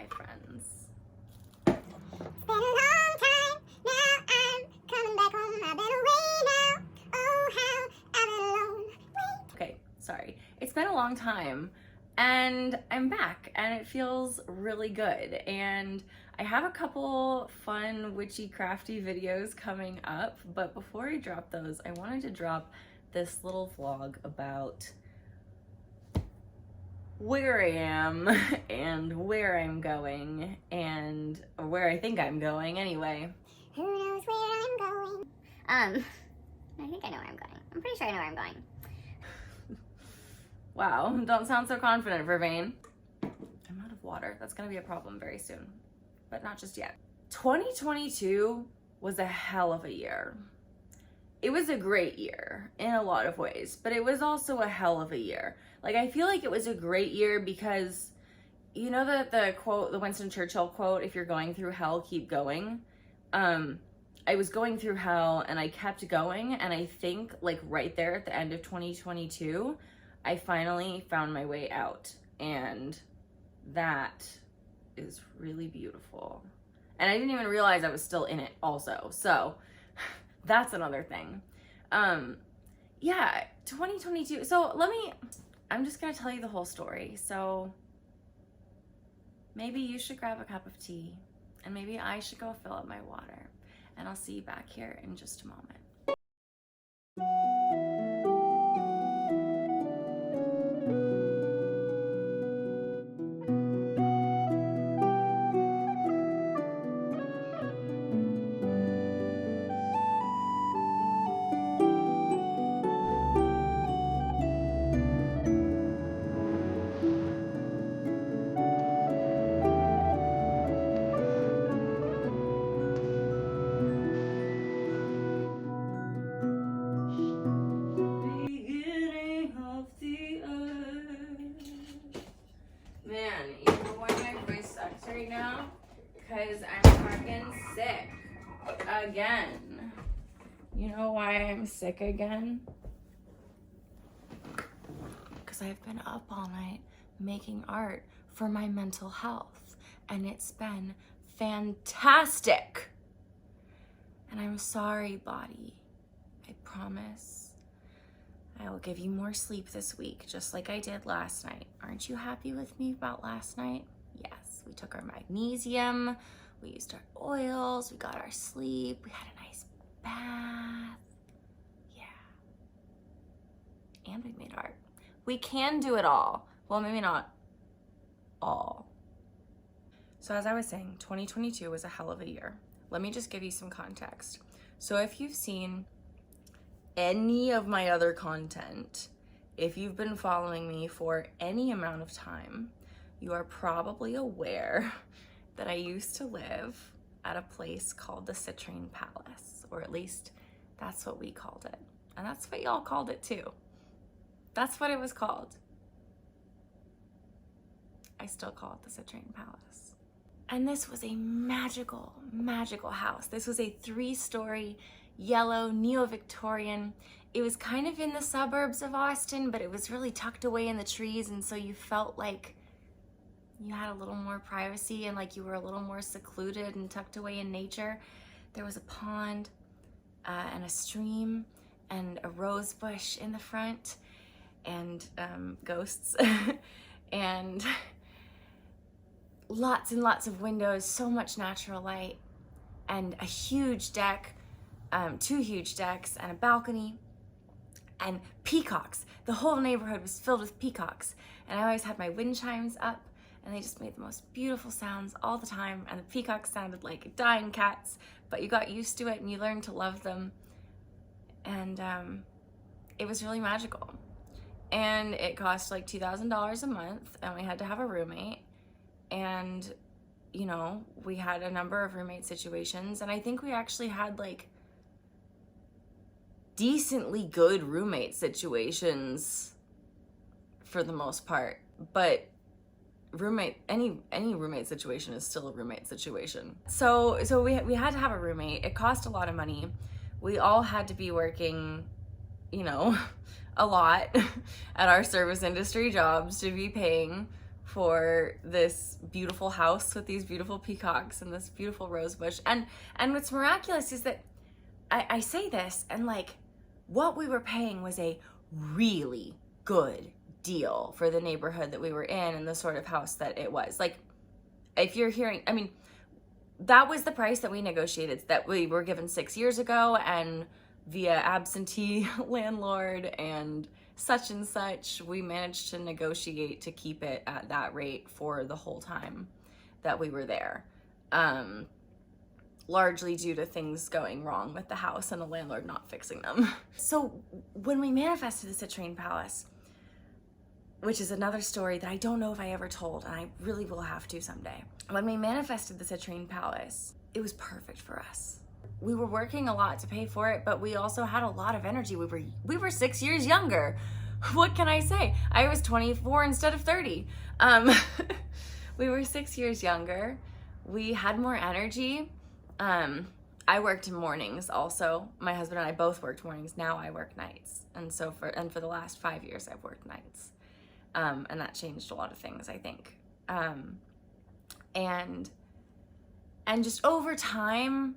my friends. It's been a long time, now I'm coming back home. I've been away now, oh how I've been alone. Wait. Okay, sorry. It's been a long time and I'm back and it feels really good. And I have a couple fun witchy crafty videos coming up, but before I drop those, I wanted to drop this little vlog about where I am and where I'm going and or where I think I'm going anyway. Who knows where I'm going? I think I know where I'm going. I'm pretty sure I know where I'm going. Wow, don't sound so confident, Vervain. I'm out of water. That's gonna be a problem very soon, but not just yet. 2022 was a hell of a year. It was a great year in a lot of ways, but it was also a hell of a year. Like, I feel like it was a great year because, you know, the quote, the Winston Churchill quote, if you're going through hell, keep going. I was going through hell and I kept going. And I think like right there at the end of 2022, I finally found my way out. And that is really beautiful. And I didn't even realize I was still in it also. So that's another thing. Yeah, 2022. So I'm just gonna tell you the whole story. So maybe you should grab a cup of tea and maybe I should go fill up my water, and I'll see you back here in just a moment. Man, you know why my voice sucks right now? Because I'm fucking sick. Again. You know why I'm sick again? Because I've been up all night making art for my mental health. And it's been fantastic. And I'm sorry, body. I promise. I will give you more sleep this week, just like I did last night. Aren't you happy with me about last night? Yes, we took our magnesium, we used our oils, we got our sleep, we had a nice bath. Yeah. And we made art. We can do it all. Well, maybe not all. So as I was saying, 2022 was a hell of a year. Let me just give you some context. So if you've seen any of my other content, if you've been following me for any amount of time, you are probably aware that I used to live at a place called the Citrine Palace, or at least that's what we called it. And that's what y'all called it too. That's what it was called. I still call it the Citrine Palace. And this was a magical, magical house. This was a 3-story yellow neo-Victorian. It was kind of in the suburbs of Austin, but it was really tucked away in the trees, and so you felt like you had a little more privacy and like you were a little more secluded and tucked away in nature. There was a pond and a stream and a rose bush in the front and ghosts and lots and lots of windows, so much natural light, and a huge deck, 2 huge decks and a balcony, and peacocks. The whole neighborhood was filled with peacocks, and I always had my wind chimes up, and they just made the most beautiful sounds all the time, and the peacocks sounded like dying cats, but you got used to it and you learned to love them, and it was really magical. And it cost like $2,000 a month, and we had to have a roommate, and you know, we had a number of roommate situations, and I think we actually had like decently good roommate situations for the most part, but any roommate situation is still a roommate situation. So we had to have a roommate. It cost a lot of money. We all had to be working, you know, a lot at our service industry jobs to be paying for this beautiful house with these beautiful peacocks and this beautiful rose bush. And what's miraculous is that I say this, and like, what we were paying was a really good deal for the neighborhood that we were in and the sort of house that it was. Like, if you're hearing, I mean, that was the price that we negotiated, that we were given 6 years ago, and via absentee landlord and such, we managed to negotiate to keep it at that rate for the whole time that we were there. Largely due to things going wrong with the house and the landlord not fixing them. So when we manifested the Citrine Palace, which is another story that I don't know if I ever told, and I really will have to someday. When we manifested the Citrine Palace, it was perfect for us. We were working a lot to pay for it, but we also had a lot of energy. We were 6 years younger. What can I say? I was 24 instead of 30. We were 6 years younger. We had more energy. I worked mornings also. My husband and I both worked mornings. Now I work nights. And so for the last 5 years, I've worked nights. And that changed a lot of things, I think. And just over time,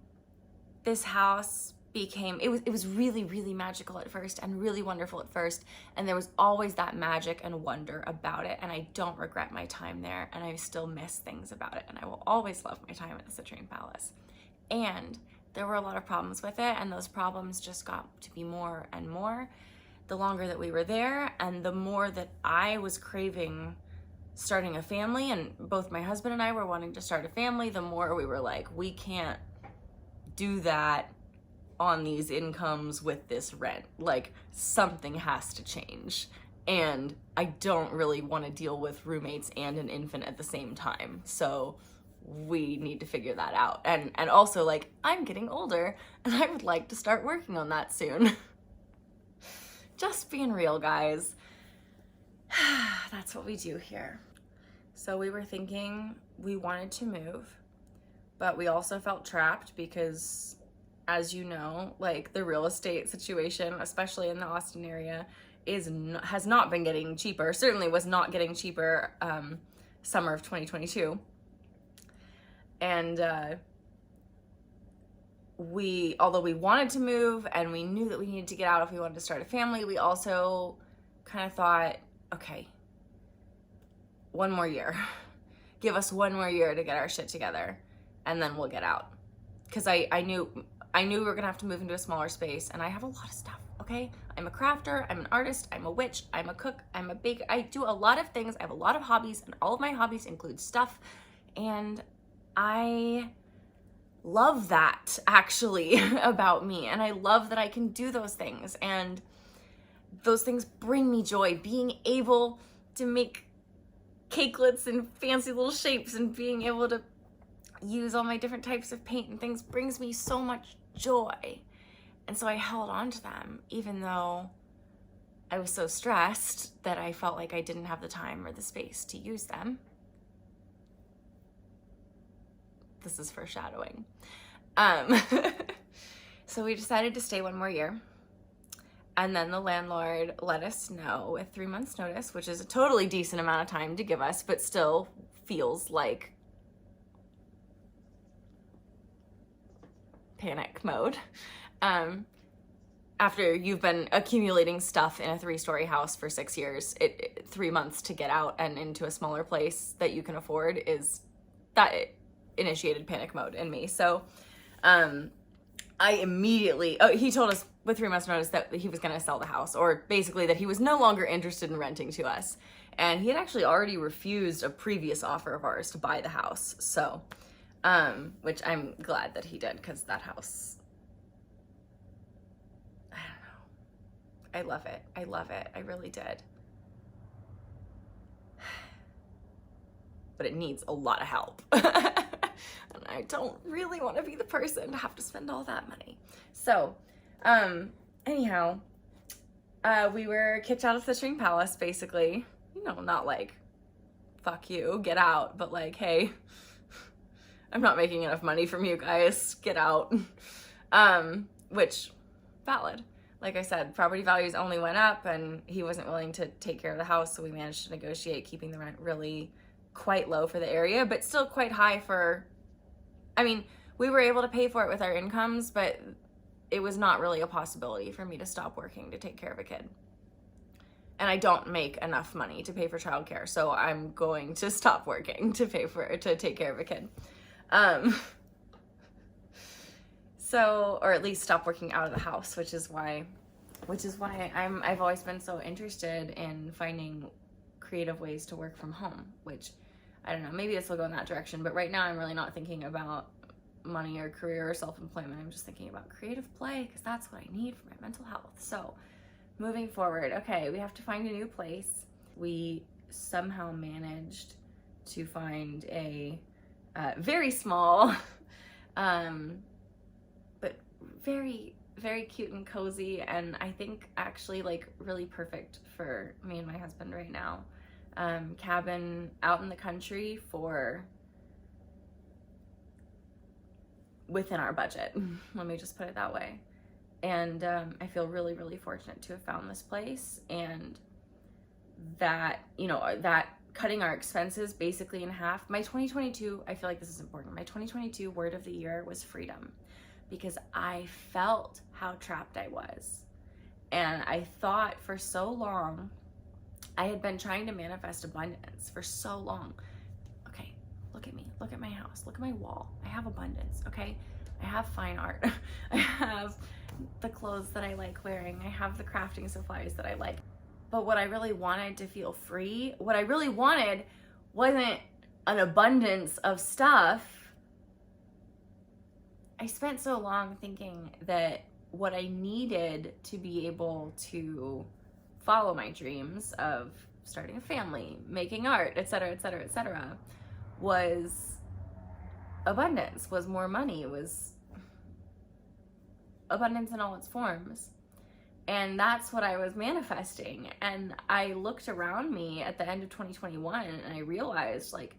this house became, it was really, really magical at first and really wonderful at first. And there was always that magic and wonder about it. And I don't regret my time there. And I still miss things about it. And I will always love my time at the Citrine Palace. And there were a lot of problems with it, and those problems just got to be more and more the longer that we were there, and the more that I was craving starting a family, and both my husband and I were wanting to start a family, the more we were like, we can't do that on these incomes with this rent. Like, something has to change. And I don't really want to deal with roommates and an infant at the same time. So we need to figure that out. And also, like, I'm getting older and I would like to start working on that soon. Just being real, guys. That's what we do here. So we were thinking we wanted to move, but we also felt trapped because, as you know, like, the real estate situation, especially in the Austin area, has not been getting cheaper. Certainly was not getting cheaper summer of 2022. And although we wanted to move and we knew that we needed to get out if we wanted to start a family, we also kind of thought, okay, one more year. Give us one more year to get our shit together, and then we'll get out. Because I knew we were gonna have to move into a smaller space, and I have a lot of stuff, okay? I'm a crafter, I'm an artist, I'm a witch, I'm a cook, I'm a baker. I do a lot of things. I have a lot of hobbies, and all of my hobbies include stuff, and I love that, actually, about me. And I love that I can do those things. And those things bring me joy. Being able to make cakelets and fancy little shapes and being able to use all my different types of paint and things brings me so much joy. And so I held on to them, even though I was so stressed that I felt like I didn't have the time or the space to use them. This is foreshadowing. So we decided to stay one more year. And then the landlord let us know with 3 months notice, which is a totally decent amount of time to give us, but still feels like panic mode. After you've been accumulating stuff in a 3-story house for 6 years, 3 months to get out and into a smaller place that you can afford it initiated panic mode in me. So I immediately, he told us with 3 months notice that he was going to sell the house, or basically that he was no longer interested in renting to us. And he had actually already refused a previous offer of ours to buy the house. So, which I'm glad that he did, because that house, I don't know. I love it. I love it. I really did. But it needs a lot of help. And I don't really want to be the person to have to spend all that money. So, anyhow, we were kicked out of the Citrine Palace, basically. You know, not like, fuck you, get out, but like, hey, I'm not making enough money from you guys, get out. Which, valid. like I said, property values only went up and he wasn't willing to take care of the house. So we managed to negotiate keeping the rent really quite low for the area, but still quite high for, I mean, we were able to pay for it with our incomes, but it was not really a possibility for me to stop working to take care of a kid. And I don't make enough money to pay for childcare, so I'm going to stop working to take care of a kid. So, or at least stop working out of the house, which is why I've always been so interested in finding creative ways to work from home, which I don't know, maybe this will go in that direction, but right now I'm really not thinking about money or career or self-employment. I'm just thinking about creative play because that's what I need for my mental health. So moving forward, okay, we have to find a new place. We somehow managed to find a very small, but very, very cute and cozy, and I think actually like really perfect for me and my husband right now. Cabin out in the country for within our budget. Let me just put it that way. And I feel really, really fortunate to have found this place, and that, you know, that cutting our expenses basically in half. My 2022, I feel like this is important. My 2022 word of the year was freedom, because I felt how trapped I was. And I thought for so long, I had been trying to manifest abundance for so long. Okay, look at me, look at my house, look at my wall. I have abundance, okay? I have fine art. I have the clothes that I like wearing. I have the crafting supplies that I like. But what I really wanted to feel free, what I really wanted wasn't an abundance of stuff. I spent so long thinking that what I needed to be able to follow my dreams of starting a family, making art, etc., etc., etc., was abundance, was more money, was abundance in all its forms. And that's what I was manifesting. And I looked around me at the end of 2021 and I realized like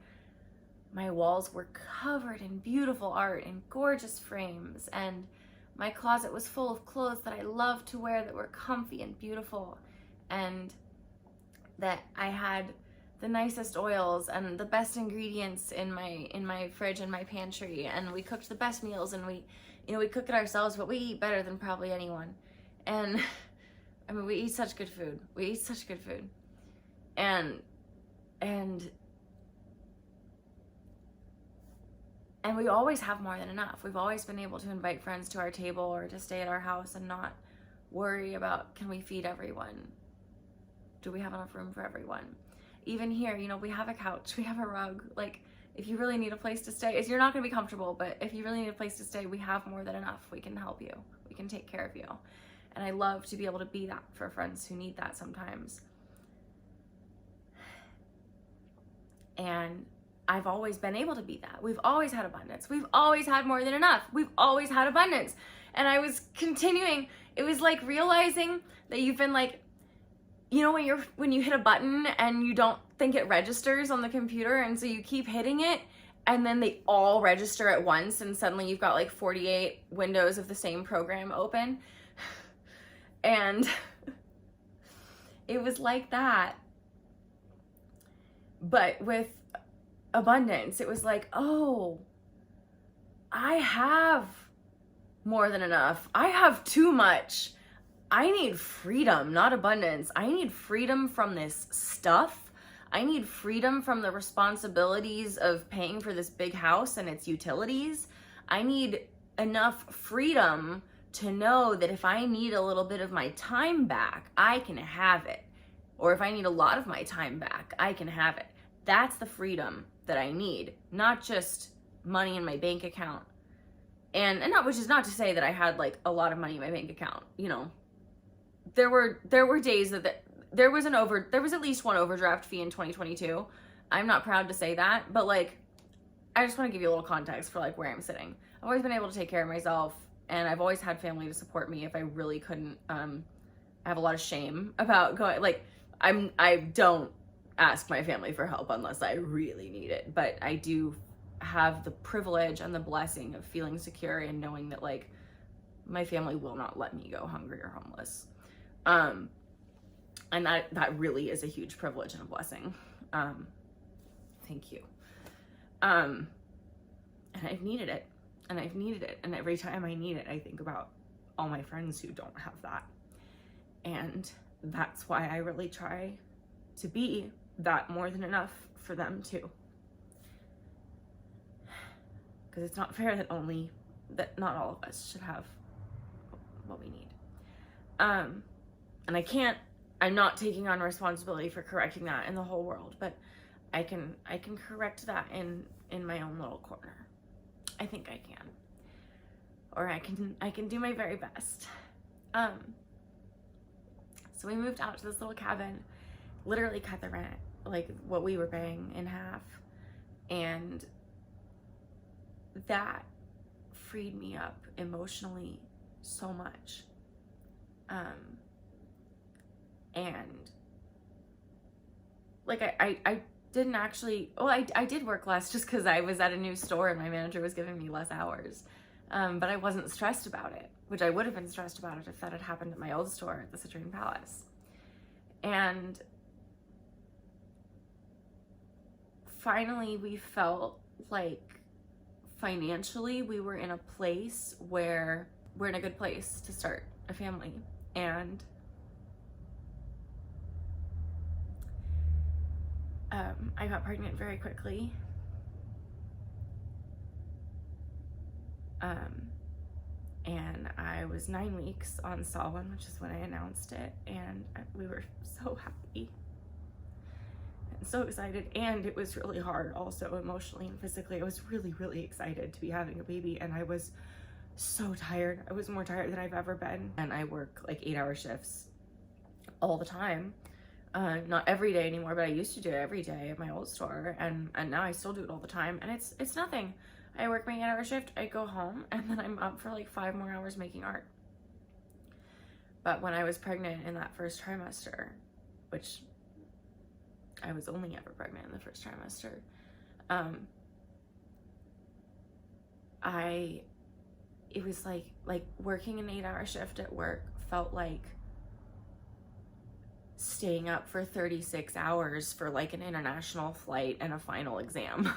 my walls were covered in beautiful art and gorgeous frames, and my closet was full of clothes that I loved to wear that were comfy and beautiful, and that I had the nicest oils and the best ingredients in my fridge and my pantry, and we cooked the best meals, and we cook it ourselves, but we eat better than probably anyone. And I mean, we eat such good food. And we always have more than enough. We've always been able to invite friends to our table or to stay at our house and not worry about, can we feed everyone? Do we have enough room for everyone? Even here, we have a couch, we have a rug. Like, if you really need a place to stay, you're not gonna be comfortable, but if you really need a place to stay, we have more than enough. We can help you. We can take care of you. And I love to be able to be that for friends who need that sometimes. And I've always been able to be that. We've always had abundance. We've always had more than enough. We've always had abundance. And I was continuing, it was like realizing that you've been like, when you hit a button and you don't think it registers on the computer, and so you keep hitting it and then they all register at once, and suddenly you've got like 48 windows of the same program open. And it was like that, but with abundance. It was like, oh, I have more than enough. I have too much. I need freedom, not abundance. I need freedom from this stuff. I need freedom from the responsibilities of paying for this big house and its utilities. I need enough freedom to know that if I need a little bit of my time back, I can have it. Or if I need a lot of my time back, I can have it. That's the freedom that I need, not just money in my bank account. And not, which is not to say that I had like a lot of money in my bank account. There were days that there was at least one overdraft fee in 2022. I'm not proud to say that, but like, I just want to give you a little context for like where I'm sitting. I've always been able to take care of myself, and I've always had family to support me if I really couldn't. I have a lot of shame about going, like, I don't ask my family for help unless I really need it, but I do have the privilege and the blessing of feeling secure and knowing that like My family will not let me go hungry or homeless. And that really is a huge privilege and a blessing. Thank you. And I've needed it. And I've needed it. And every time I need it, I think about all my friends who don't have that. And that's why I really try to be that more than enough for them too. Because it's not fair that not all of us should have what we need. And I'm not taking on responsibility for correcting that in the whole world, but I can correct that in my own little corner. I think I can. Or I can do my very best. So we moved out to this little cabin, literally cut the rent, like what we were paying, in half. And that freed me up emotionally so much. And like I didn't actually, I did work less just because I was at a new store and my manager was giving me less hours. But I wasn't stressed about it, which I would have been stressed about it if that had happened at my old store at the Citrine Palace. And finally we felt like financially we were in a place where we're in a good place to start a family. And I got pregnant very quickly. And I was 9 weeks on Samhain, which is when I announced it, and we were so happy and so excited. And it was really hard also emotionally and physically. I was really, really excited to be having a baby, and I was so tired. I was more tired than I've ever been. And I work like 8-hour shifts all the time. Not every day anymore, but I used to do it every day at my old store, and now I still do it all the time, and it's nothing. I work my 8-hour shift, I go home, and then I'm up for like 5 more hours making art. But when I was pregnant in that first trimester, which I was only ever pregnant in the first trimester, it was like working an 8-hour shift at work felt like staying up for 36 hours for like an international flight and a final exam.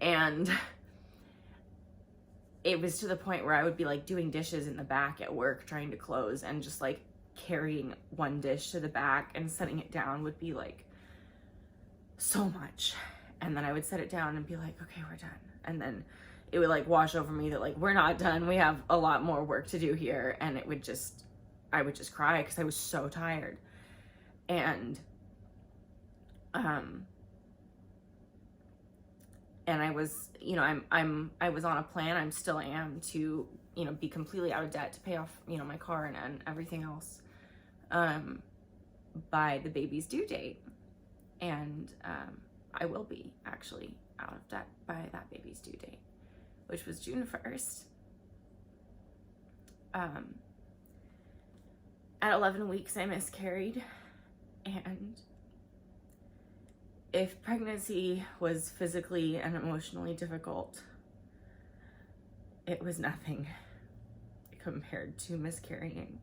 And it was to the point where I would be like doing dishes in the back at work, trying to close, and just like carrying one dish to the back and setting it down would be like so much. And then I would set it down and be like, okay, we're done. And then it would like wash over me that like, we're not done. We have a lot more work to do here. And I would just cry because I was so tired. And I was, I was on a plan, I still am, to, be completely out of debt to pay off, my car and everything else, by the baby's due date. And, I will be actually out of debt by that baby's due date, which was June 1st. At 11 weeks, I miscarried. And if pregnancy was physically and emotionally difficult, it was nothing compared to miscarrying.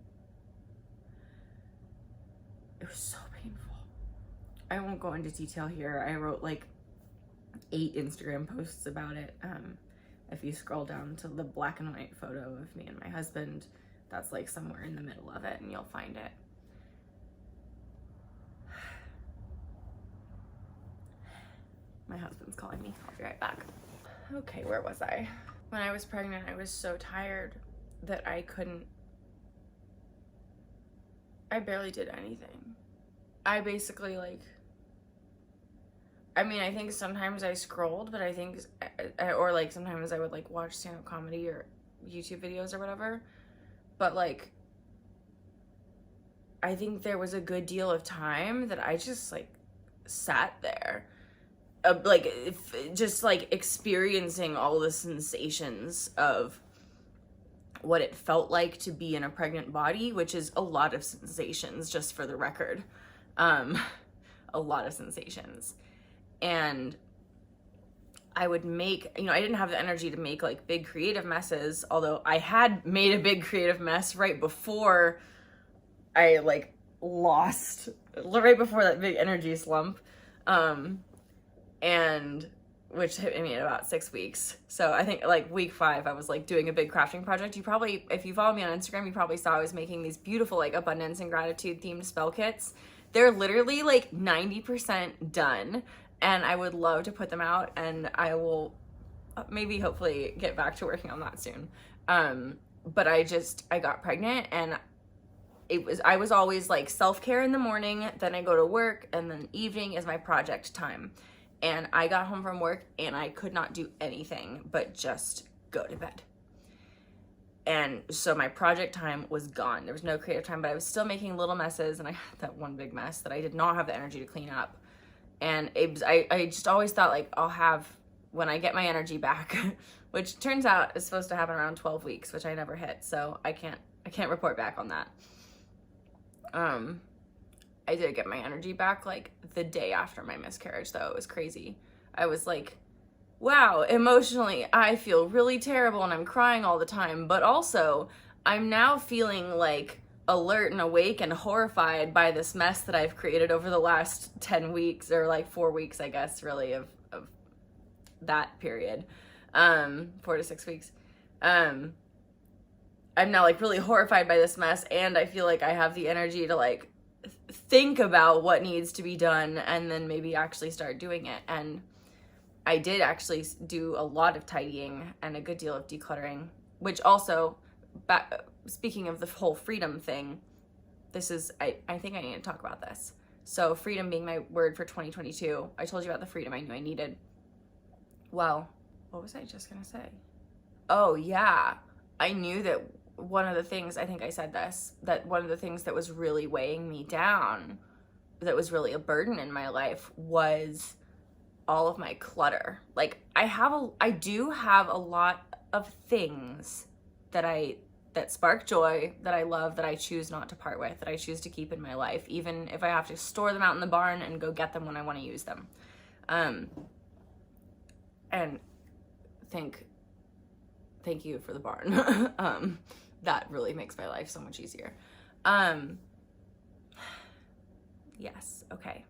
It was so painful. I won't go into detail here. I wrote like 8 Instagram posts about it. If you scroll down to the black and white photo of me and my husband, that's like somewhere in the middle of it, and you'll find it. My husband's calling me. I'll be right back. Okay, where was I? When I was pregnant, I was so tired that I barely did anything. I basically I think sometimes I scrolled, but I think, or like sometimes I would like watch stand-up comedy or YouTube videos or whatever. But like, I think there was a good deal of time that I just like sat there. Just experiencing all the sensations of what it felt like to be in a pregnant body, which is a lot of sensations, just for the record. A lot of sensations. And I would make, I didn't have the energy to make like big creative messes, although I had made a big creative mess right before I like lost, right before that big energy slump. And which hit me in about 6 weeks. So I think like week 5, I was like doing a big crafting project. You probably, if you follow me on Instagram, you probably saw I was making these beautiful like abundance and gratitude themed spell kits. They're literally like 90% done, and I would love to put them out, and I will maybe hopefully get back to working on that soon. But I got pregnant, and I was always like self-care in the morning, then I go to work, and then evening is my project time. And I got home from work and I could not do anything but just go to bed. And so my project time was gone. There was no creative time, but I was still making little messes, and I had that one big mess that I did not have the energy to clean up. And I just always thought like I'll have, when I get my energy back, which turns out is supposed to happen around 12 weeks, which I never hit. So I can't report back on that. I did get my energy back like the day after my miscarriage, though. It was crazy. I was like, wow, emotionally, I feel really terrible and I'm crying all the time. But also, I'm now feeling like alert and awake and horrified by this mess that I've created over the last 10 weeks, or like 4 weeks, I guess, really, of that period. 4 to 6 weeks. I'm now like really horrified by this mess, and I feel like I have the energy to like think about what needs to be done and then maybe actually start doing it. And I did actually do a lot of tidying and a good deal of decluttering, which also, speaking of the whole freedom thing, this is, I think I need to talk about this. So freedom being my word for 2022. I told you about the freedom I knew I needed. Well, what was I just gonna say? Oh yeah, I knew that one of the things, I think I said this, that one of the things that was really weighing me down, that was really a burden in my life, was all of my clutter. Like I do have a lot of things that spark joy, that I love, that I choose not to part with, that I choose to keep in my life, even if I have to store them out in the barn and go get them when I want to use them. And thank you for the barn. That really makes my life so much easier. Yes, okay.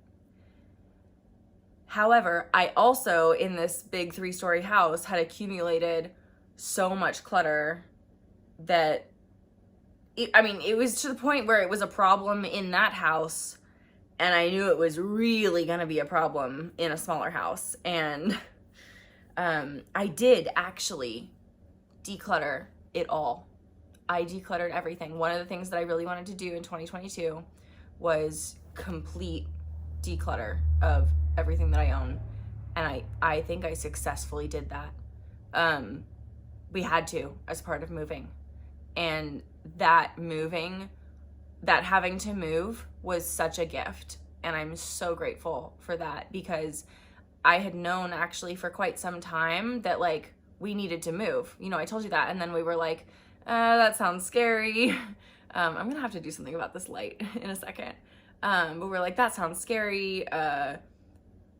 However, I also, in this big 3-story house, had accumulated so much clutter that, it was to the point where it was a problem in that house, and I knew it was really gonna be a problem in a smaller house. And I did actually declutter it all. I decluttered everything. One of the things that I really wanted to do in 2022 was complete declutter of everything that I own. And I think I successfully did that. We had to, as part of moving. And that having to move was such a gift. And I'm so grateful for that, because I had known actually for quite some time that like we needed to move. I told you that. And then we were like, that sounds scary. I'm gonna have to do something about this light in a second. But we're like, that sounds scary.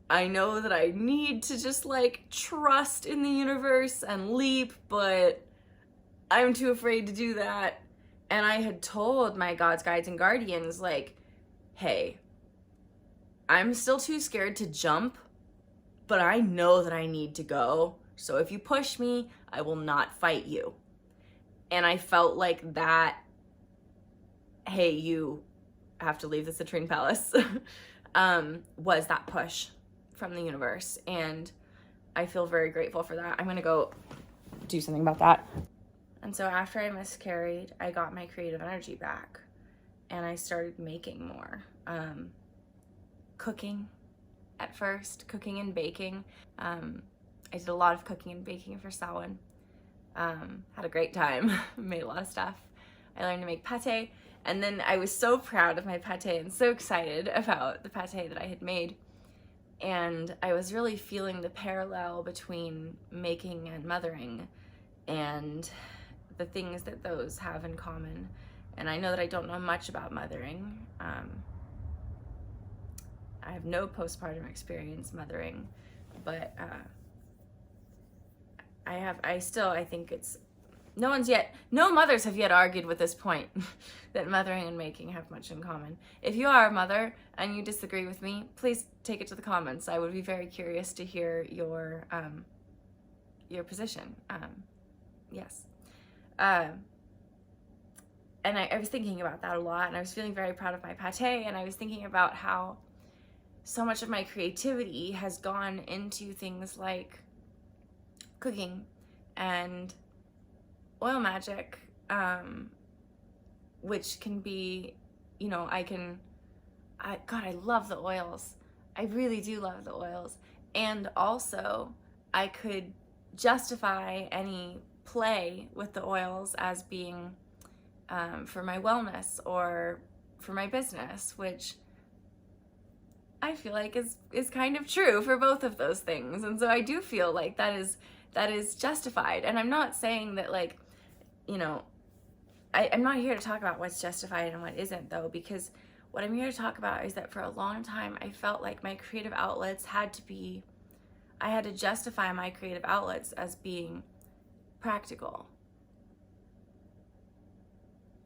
I know that I need to just like trust in the universe and leap, but I'm too afraid to do that. And I had told my gods, guides, and guardians, like, hey, I'm still too scared to jump, but I know that I need to go. So if you push me, I will not fight you. And I felt like that, hey, you have to leave the Citrine Palace, was that push from the universe. And I feel very grateful for that. I'm gonna go do something about that. And so after I miscarried, I got my creative energy back, and I started making more. Cooking at first, cooking and baking. I did a lot of cooking and baking for Samhain. Had a great time, made a lot of stuff. I learned to make pate, and then I was so proud of my pate and so excited about the pate that I had made. And I was really feeling the parallel between making and mothering and the things that those have in common. And I know that I don't know much about mothering. I have no postpartum experience mothering, but I think it's, no mothers have yet argued with this point that mothering and making have much in common. If you are a mother and you disagree with me, please take it to the comments. I would be very curious to hear your position. Yes. And I was thinking about that a lot, and I was feeling very proud of my pate, and I was thinking about how so much of my creativity has gone into things like cooking and oil magic, which can be, you know, God, I love the oils. I really do love the oils. And also, I could justify any play with the oils as being for my wellness or for my business, which I feel like is kind of true for both of those things. And so I do feel like that is justified. And I'm not saying that, like, you know, I'm not here to talk about what's justified and what isn't, though, because what I'm here to talk about is that for a long time I felt like my creative outlets I had to justify my creative outlets as being practical.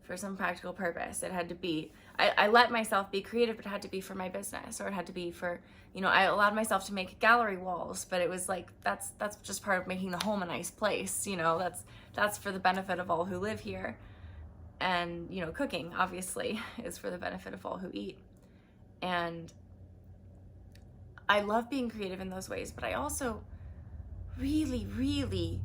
For some practical purpose. It had to be, I let myself be creative, but it had to be for my business, or it had to be for, you know, I allowed myself to make gallery walls, but it was like, that's just part of making the home a nice place, you know, that's for the benefit of all who live here. And, you know, cooking obviously is for the benefit of all who eat. And I love being creative in those ways, but I also really, really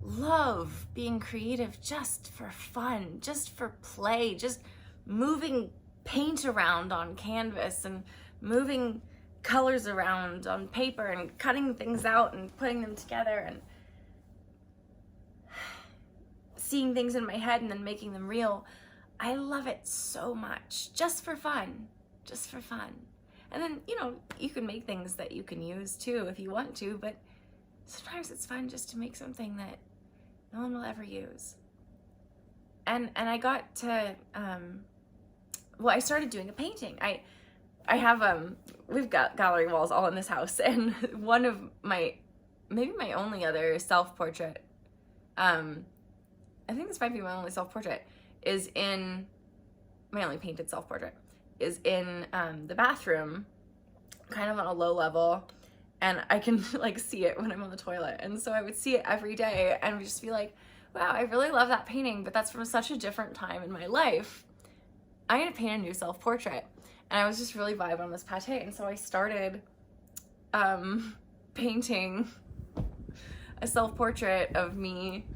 love being creative just for fun, just for play, just moving paint around on canvas and moving colors around on paper and cutting things out and putting them together and seeing things in my head and then making them real. I love it so much, just for fun, just for fun. And then, you know, you can make things that you can use too if you want to, but sometimes it's fun just to make something that no one will ever use. And I got to, I started doing a painting. I have, we've got gallery walls all in this house, and one of maybe my only other self-portrait, I think this might be my only self-portrait, my only painted self-portrait, is in the bathroom, kind of on a low level, and I can like see it when I'm on the toilet. And so I would see it every day and would just be like, wow, I really love that painting, but that's from such a different time in my life. I'm gonna paint a new self-portrait. And I was just really vibing on this pate. And so I started painting a self-portrait of me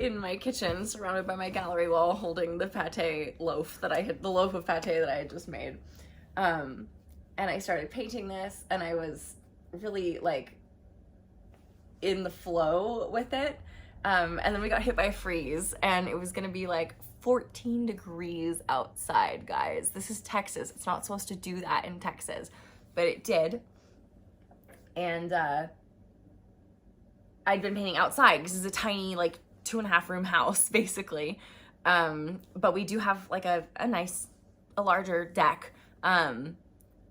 in my kitchen, surrounded by my gallery wall, holding the pate loaf the loaf of pate that I had just made. And I started painting this, and I was really like in the flow with it. And then we got hit by a freeze, and it was gonna be like 14 degrees outside, guys. This is Texas. It's not supposed to do that in Texas, but it did. And I'd been painting outside because it's a tiny, like, 2.5 room house, basically. But we do have like a larger deck,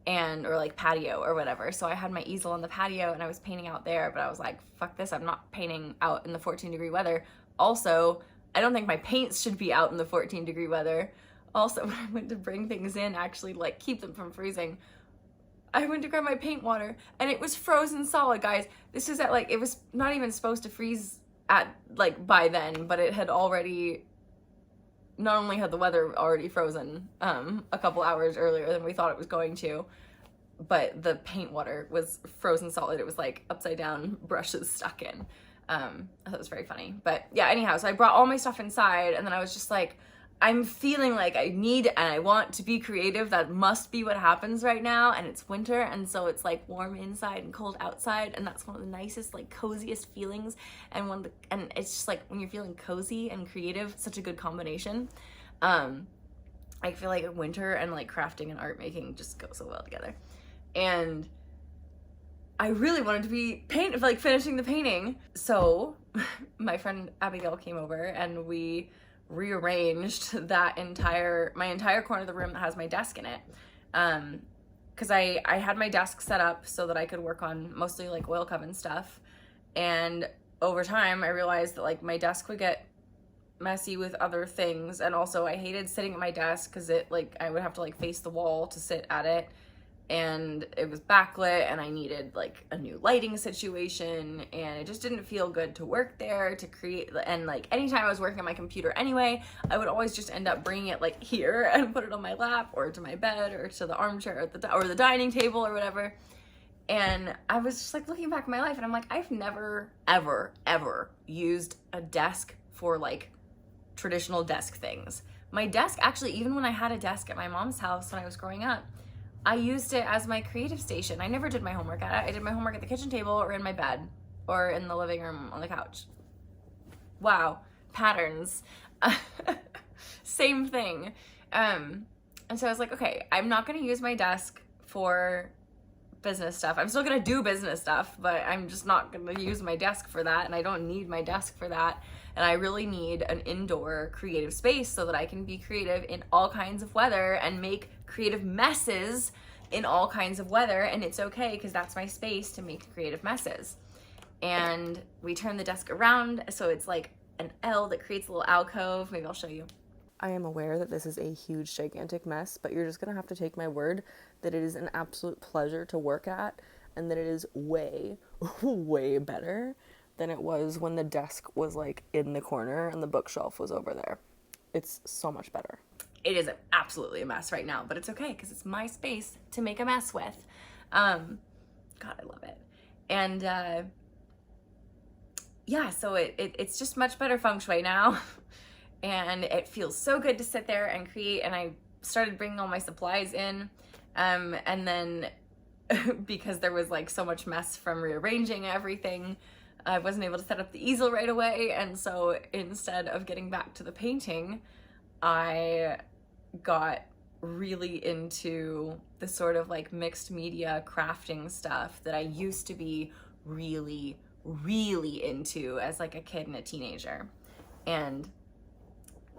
or like patio or whatever. So I had my easel on the patio and I was painting out there, but I was like, fuck this, I'm not painting out in the 14-degree weather. Also, I don't think my paints should be out in the 14-degree weather. Also, when I went to bring things in, actually like keep them from freezing, I went to grab my paint water and it was frozen solid, guys. This is at like, it was not even supposed to freeze at like by then, but it had already, not only had the weather already frozen a couple hours earlier than we thought it was going to, but the paint water was frozen solid. It was like upside down brushes stuck in. I thought it was very funny. But yeah, anyhow, so I brought all my stuff inside, and then I was just like, I'm feeling like I need and I want to be creative. That must be what happens right now. And it's winter, and so it's like warm inside and cold outside, and that's one of the nicest, like coziest feelings. And it's just like when you're feeling cozy and creative, such a good combination. I feel like winter and like crafting and art making just go so well together. And I really wanted to be finishing the painting. So my friend Abigail came over and we rearranged my entire corner of the room that has my desk in it. Cause I had my desk set up so that I could work on mostly like oil coven stuff. And over time I realized that like my desk would get messy with other things, and also I hated sitting at my desk because it like I would have to like face the wall to sit at it, and it was backlit, and I needed like a new lighting situation, and it just didn't feel good to work there to create. And like anytime I was working on my computer anyway, I would always just end up bringing it like here and put it on my lap or to my bed or to the armchair or the dining table or whatever. And I was just like looking back at my life, and I'm like, I've never ever used a desk for like traditional desk things. My desk, actually, even when I had a desk at my mom's house when I was growing up, I used it as my creative station. I never did my homework at it. I did my homework at the kitchen table or in my bed or in the living room on the couch. Wow, patterns. Same thing. And so I was like, okay, I'm not gonna use my desk for business stuff. I'm still gonna do business stuff, but I'm just not gonna use my desk for that, and I don't need my desk for that. And I really need an indoor creative space so that I can be creative in all kinds of weather and make creative messes in all kinds of weather. And it's okay, because that's my space to make creative messes. And we turn the desk around so it's like an L that creates a little alcove. Maybe I'll show you. I am aware that this is a huge, gigantic mess, but you're just gonna have to take my word that it is an absolute pleasure to work at, and that it is way, way better than it was when the desk was like in the corner and the bookshelf was over there. It's so much better. It is absolutely a mess right now, but it's okay because it's my space to make a mess with. God, I love it. And yeah, so it's just much better feng shui now. And it feels so good to sit there and create. And I started bringing all my supplies in. And then because there was like so much mess from rearranging everything, I wasn't able to set up the easel right away. And so instead of getting back to the painting, I got really into the sort of like mixed media crafting stuff that I used to be really, really into as like a kid and a teenager. And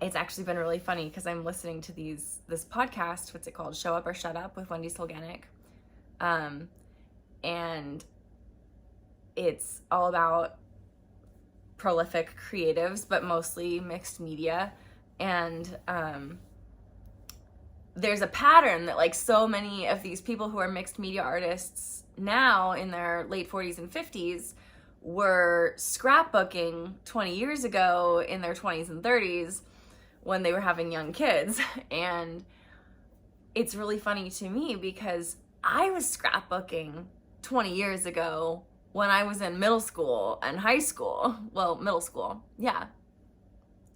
it's actually been really funny because I'm listening to this podcast, what's it called? Show Up or Shut Up with Wendy Solganic. And it's all about prolific creatives, but mostly mixed media. And there's a pattern that like so many of these people who are mixed media artists now in their late 40s and 50s were scrapbooking 20 years ago in their 20s and 30s when they were having young kids. And it's really funny to me because I was scrapbooking 20 years ago when I was in middle school and high school. Well, middle school, yeah.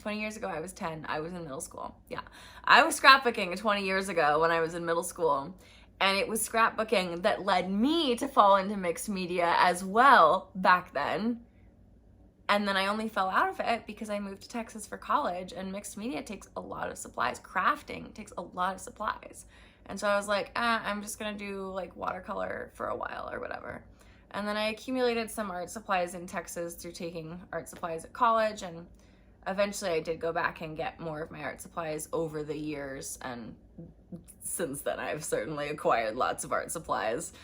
20 years ago, I was 10. I was in middle school. Yeah. I was scrapbooking 20 years ago when I was in middle school. And it was scrapbooking that led me to fall into mixed media as well back then. And then I only fell out of it because I moved to Texas for college, and mixed media takes a lot of supplies. Crafting takes a lot of supplies. And so I was like, I'm just gonna do like watercolor for a while or whatever. And then I accumulated some art supplies in Texas through taking art supplies at college, and eventually I did go back and get more of my art supplies over the years, and since then I've certainly acquired lots of art supplies.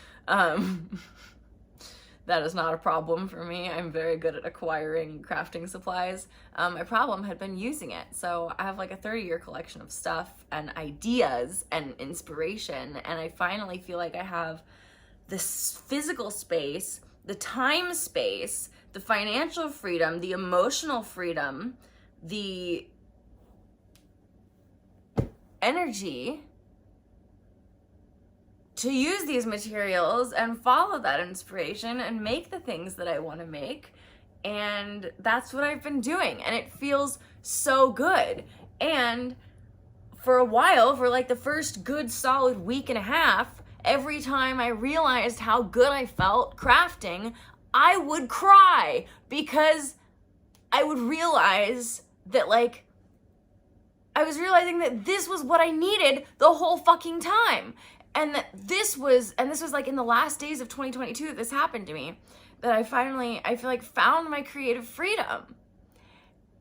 That is not a problem for me. I'm very good at acquiring crafting supplies. My problem had been using it. So I have like a 30-year collection of stuff and ideas and inspiration, and I finally feel like I have this physical space, the time space, the financial freedom, the emotional freedom, the energy to use these materials and follow that inspiration and make the things that I want to make. And that's what I've been doing, and it feels so good. And for a while, for like the first good solid week and a half, every time I realized how good I felt crafting, I would cry, because I would realize that like I was realizing that this was what I needed the whole fucking time. And that this was like in the last days of 2022 that this happened to me, that I feel like found my creative freedom.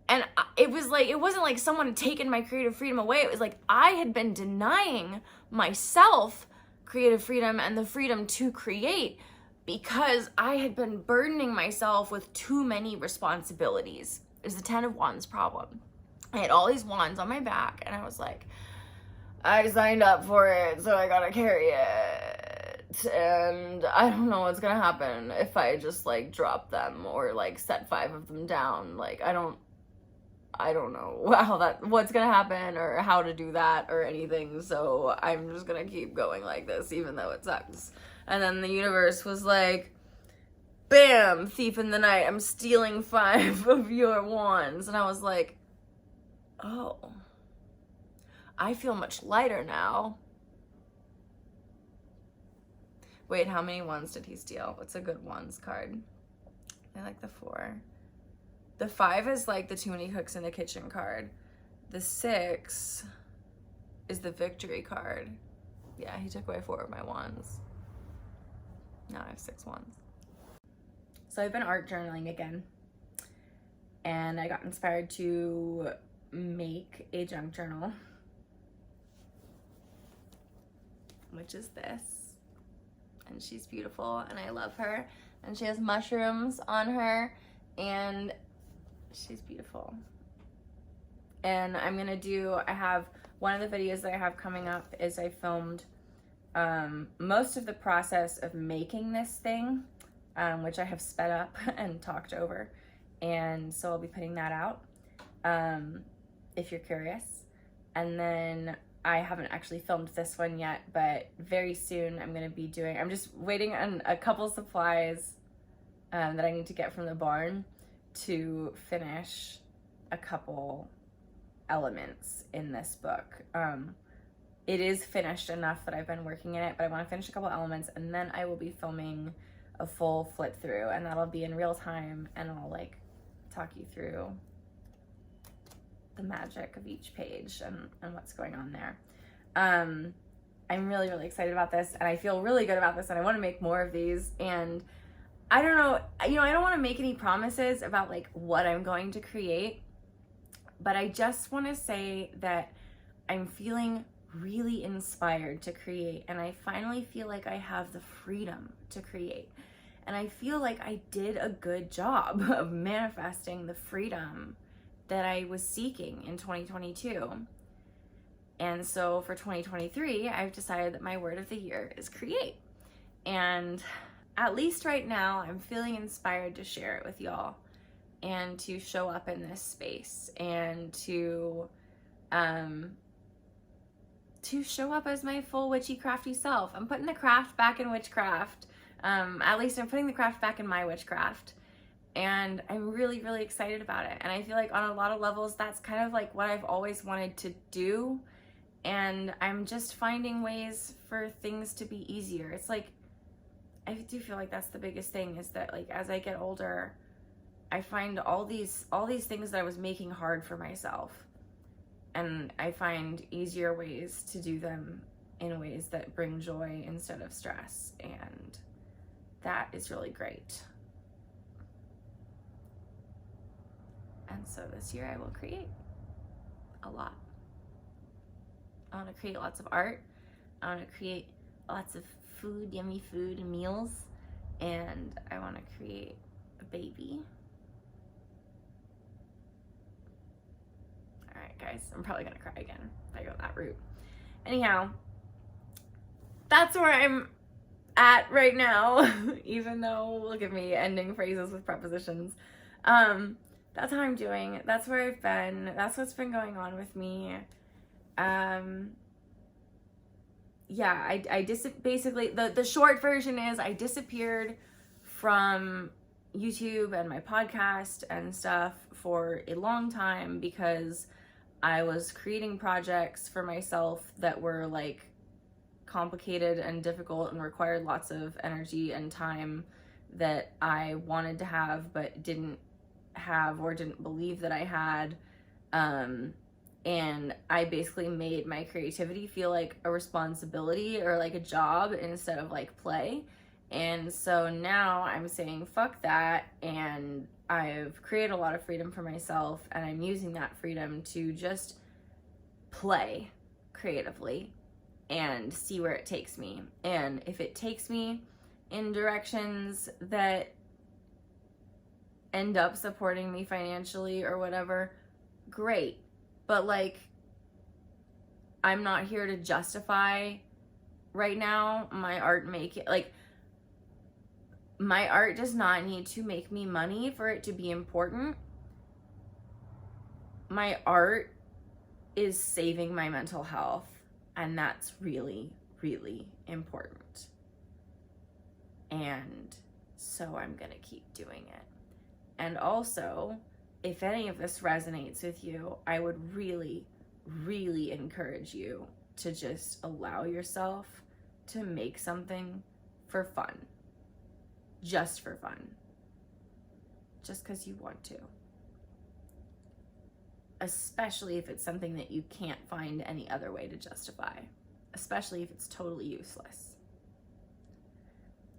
And it was like, it wasn't like someone had taken my creative freedom away. It was like I had been denying myself creative freedom and the freedom to create because I had been burdening myself with too many responsibilities. Is the 10 of Wands problem. I had all these wands on my back, and I was like, I signed up for it, so I gotta carry it. And I don't know what's gonna happen if I just like drop them or like set 5 of them down. Like, I don't know what's gonna happen or how to do that or anything. So I'm just gonna keep going like this, even though it sucks. And then the universe was like, bam, thief in the night, I'm stealing 5 of your wands. And I was like, oh, I feel much lighter now. Wait, how many wands did he steal? What's a good wands card? I like the 4. The 5 is like the too many cooks in the kitchen card. The 6 is the victory card. Yeah, he took away 4 of my wands. Now I have 6 wands. So I've been art journaling again. And I got inspired to make a junk journal, which is this. And she's beautiful and I love her. And she has mushrooms on her and she's beautiful. And I'm gonna I have one of the videos that I have coming up is I filmed most of the process of making this thing, which I have sped up and talked over. And so I'll be putting that out if you're curious. And then I haven't actually filmed this one yet, but very soon I'm just waiting on a couple supplies that I need to get from the barn to finish a couple elements in this book. It is finished enough that I've been working in it, but I want to finish a couple elements and then I will be filming a full flip through and that'll be in real time and I'll like talk you through the magic of each page and what's going on there. I'm really, really excited about this and I feel really good about this and I want to make more of these. And I don't know, I don't want to make any promises about like what I'm going to create, but I just want to say that I'm feeling really inspired to create and I finally feel like I have the freedom to create. And I feel like I did a good job of manifesting the freedom that I was seeking in 2022. And so for 2023, I've decided that my word of the year is create. And at least right now, I'm feeling inspired to share it with y'all and to show up in this space and to show up as my full witchy crafty self. I'm putting the craft back in witchcraft. At least I'm putting the craft back in my witchcraft. And I'm really, really excited about it. And I feel like on a lot of levels, that's kind of like what I've always wanted to do. And I'm just finding ways for things to be easier. It's like, I do feel like that's the biggest thing is that like, as I get older, I find all these things that I was making hard for myself. And I find easier ways to do them in ways that bring joy instead of stress. And that is really great. And so this year I will create a lot. I want to create lots of art. I want to create lots of food, yummy food and meals. And I want to create a baby. All right, guys, I'm probably going to cry again if I go that route. Anyhow, that's where I'm at right now, even though we'll give me ending phrases with prepositions. That's how I'm doing. That's where I've been. That's what's been going on with me. Yeah, basically, the short version is I disappeared from YouTube and my podcast and stuff for a long time because I was creating projects for myself that were like complicated and difficult and required lots of energy and time that I wanted to have but didn't have or didn't believe that I had. And I basically made my creativity feel like a responsibility or like a job instead of like play. And so now I'm saying fuck that, and I've created a lot of freedom for myself, and I'm using that freedom to just play creatively and see where it takes me. And if it takes me in directions that end up supporting me financially or whatever, great. But like, I'm not here to justify right now my art my art does not need to make me money for it to be important. My art is saving my mental health, and that's really, really important. And so I'm gonna keep doing it. And also, if any of this resonates with you, I would really, really encourage you to just allow yourself to make something for fun. Just for fun. Just because you want to. Especially if it's something that you can't find any other way to justify. Especially if it's totally useless.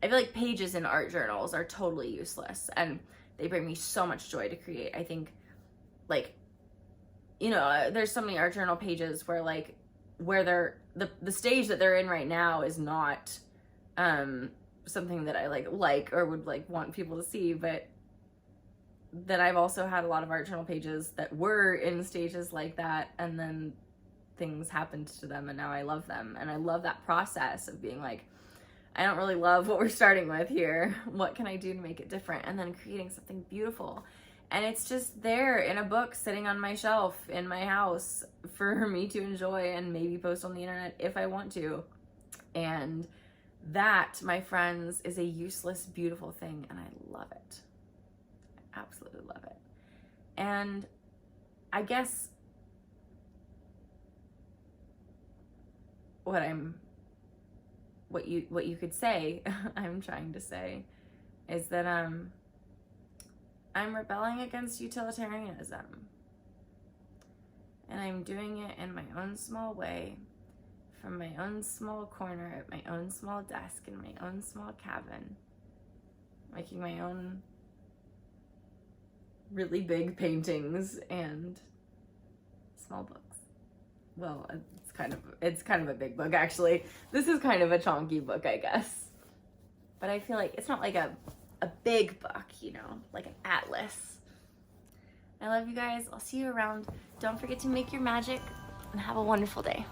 I feel like pages in art journals are totally useless, and they bring me so much joy to create. I think, like, you know, there's so many art journal pages where, like, where they're, the stage that they're in right now is not something that I like or would like want people to see, but that I've also had a lot of art journal pages that were in stages like that, and then things happened to them, and now I love them. And I love that process of being like, I don't really love what we're starting with here. What can I do to make it different? And then creating something beautiful. And it's just there in a book sitting on my shelf in my house for me to enjoy and maybe post on the internet if I want to. And that, my friends, is a useless, beautiful thing, and I love it. I absolutely love it. And I guess what you could say, I'm trying to say, is that I'm rebelling against utilitarianism. And I'm doing it in my own small way, from my own small corner at my own small desk in my own small cabin, making my own really big paintings and small books. Well, it's kind of a big book, actually. This is kind of a chunky book, I guess. But I feel like it's not like a big book, you know, like an atlas. I love you guys. I'll see you around. Don't forget to make your magic and have a wonderful day.